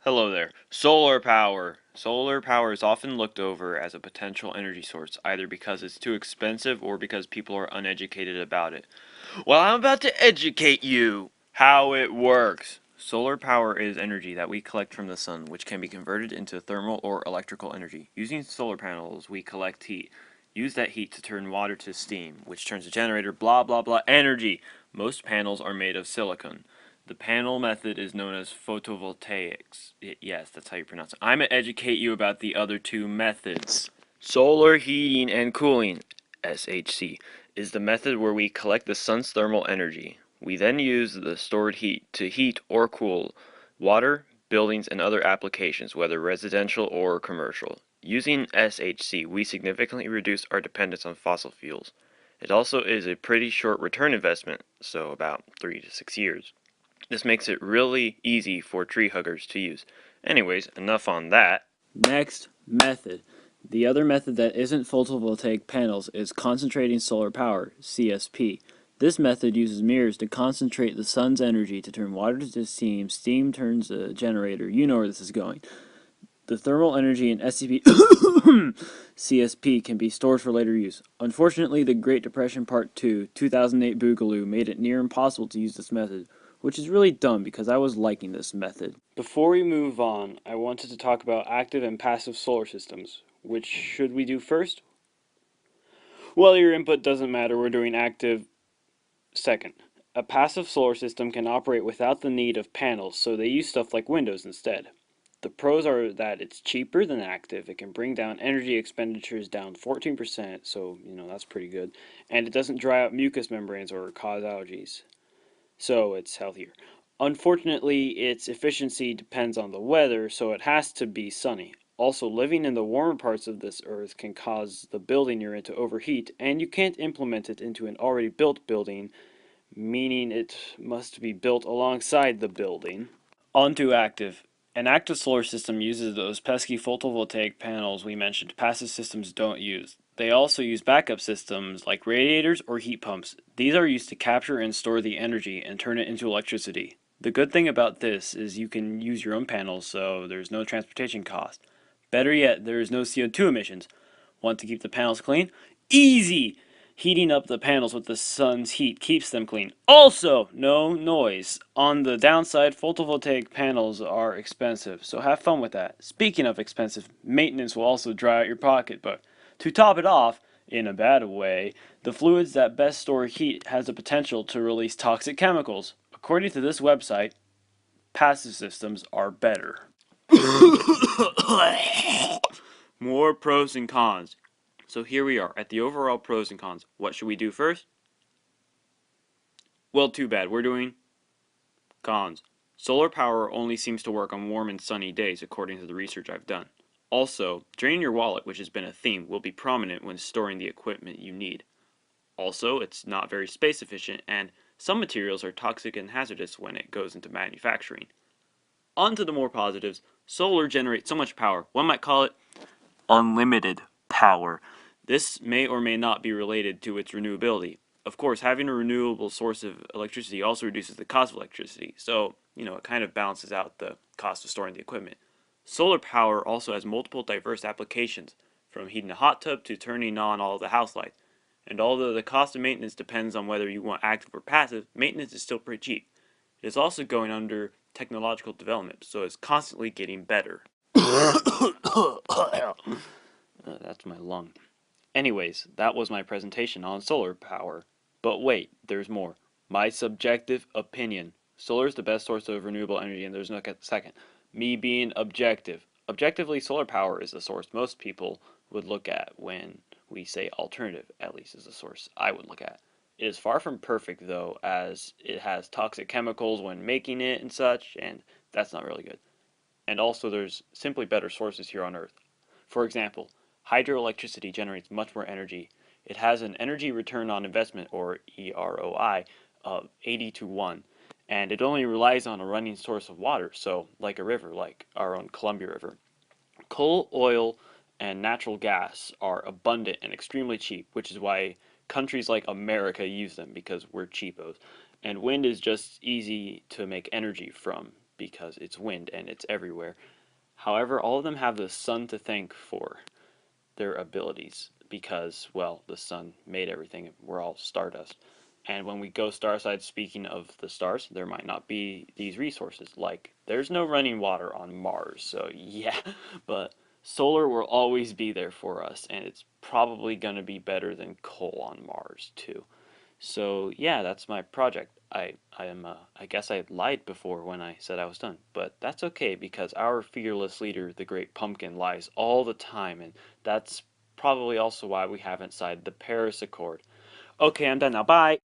Hello there. Solar power. Solar power is often looked over as a potential energy source, either because it's too expensive or because people are uneducated about it. Well, I'm about to educate you how it works. Solar power is energy that we collect from the sun, which can be converted into thermal or electrical energy. Using solar panels, we collect heat. Use that heat to turn water to steam, which turns a generator, blah blah blah, energy. Most panels are made of silicon. The panel method is known as photovoltaics. Yes, that's how you pronounce it. I'm going to educate you about the other two methods. Solar heating and cooling, SHC, is the method where we collect the sun's thermal energy. We then use the stored heat to heat or cool water, buildings, and other applications, whether residential or commercial. Using SHC, we significantly reduce our dependence on fossil fuels. It also is a pretty short return investment, so about 3 to 6 years. This makes it really easy for tree huggers to use. Anyways, enough on that. Next method. The other method that isn't photovoltaic panels is concentrating solar power, CSP. This method uses mirrors to concentrate the sun's energy to turn water to steam. Steam turns a generator. You know where this is going. The thermal energy in SCP CSP can be stored for later use. Unfortunately, the Great Depression Part 2, 2008 Boogaloo made it near impossible to use this method, which is really dumb because I was liking this method. Before we move on, I wanted to talk about active and passive solar systems. Which should we do first? Well, your input doesn't matter, we're doing active second. A passive solar system can operate without the need of panels, so they use stuff like windows instead. The pros are that it's cheaper than active, it can bring down energy expenditures down 14%, so, that's pretty good, and it doesn't dry out mucous membranes or cause allergies, so it's healthier. Unfortunately, its efficiency depends on the weather, so it has to be sunny. Also, living in the warmer parts of this earth can cause the building you're in to overheat, and you can't implement it into an already built building, meaning it must be built alongside the building. Onto active. An active solar system uses those pesky photovoltaic panels we mentioned passive systems don't use. They also use backup systems like radiators or heat pumps. These are used to capture and store the energy and turn it into electricity. The good thing about this is you can use your own panels, so there's no transportation cost. Better yet, there is no CO2 emissions. Want to keep the panels clean? Easy! Heating up the panels with the sun's heat keeps them clean. Also, no noise. On the downside, photovoltaic panels are expensive, so have fun with that. Speaking of expensive, maintenance will also dry out your pocketbook. To top it off, in a bad way, the fluids that best store heat has the potential to release toxic chemicals. According to this website, passive systems are better. More pros and cons. So here we are at the overall pros and cons. What should we do first? Well, too bad. We're doing cons. Solar power only seems to work on warm and sunny days, according to the research I've done. Also, draining your wallet, which has been a theme, will be prominent when storing the equipment you need. Also, it's not very space efficient, and some materials are toxic and hazardous when it goes into manufacturing. On to the more positives. Solar generates so much power, one might call it unlimited power. This may or may not be related to its renewability. Of course, having a renewable source of electricity also reduces the cost of electricity, so, it kind of balances out the cost of storing the equipment. Solar power also has multiple diverse applications, from heating a hot tub to turning on all of the house lights. And although the cost of maintenance depends on whether you want active or passive, maintenance is still pretty cheap. It is also going under technological development, so it's constantly getting better. That's my lung. Anyways, that was my presentation on solar power. But wait, there's more. My subjective opinion. Solar is the best source of renewable energy, and there's no second. Me being objective. Objectively, solar power is the source most people would look at when we say alternative, at least is the source I would look at. It is far from perfect, though, as it has toxic chemicals when making it and such, and that's not really good. And also, there's simply better sources here on Earth. For example, hydroelectricity generates much more energy. It has an energy return on investment, or EROI, of 80 to 1, and it only relies on a running source of water, so like a river, like our own Columbia River. Coal, oil, and natural gas are abundant and extremely cheap, which is why countries like America use them, because we're cheapos. And wind is just easy to make energy from, because it's wind and it's everywhere. However, all of them have the sun to thank for their abilities because, well, the sun made everything. We're all stardust. And when we go starside, speaking of the stars, there might not be these resources. Like, there's no running water on Mars, so yeah. But solar will always be there for us, and it's probably going to be better than coal on Mars, too. So yeah, that's my project. I guess I lied before when I said I was done, but that's okay because our fearless leader, the Great Pumpkin, lies all the time, and that's probably also why we haven't signed the Paris Accord. Okay, I'm done now. Bye.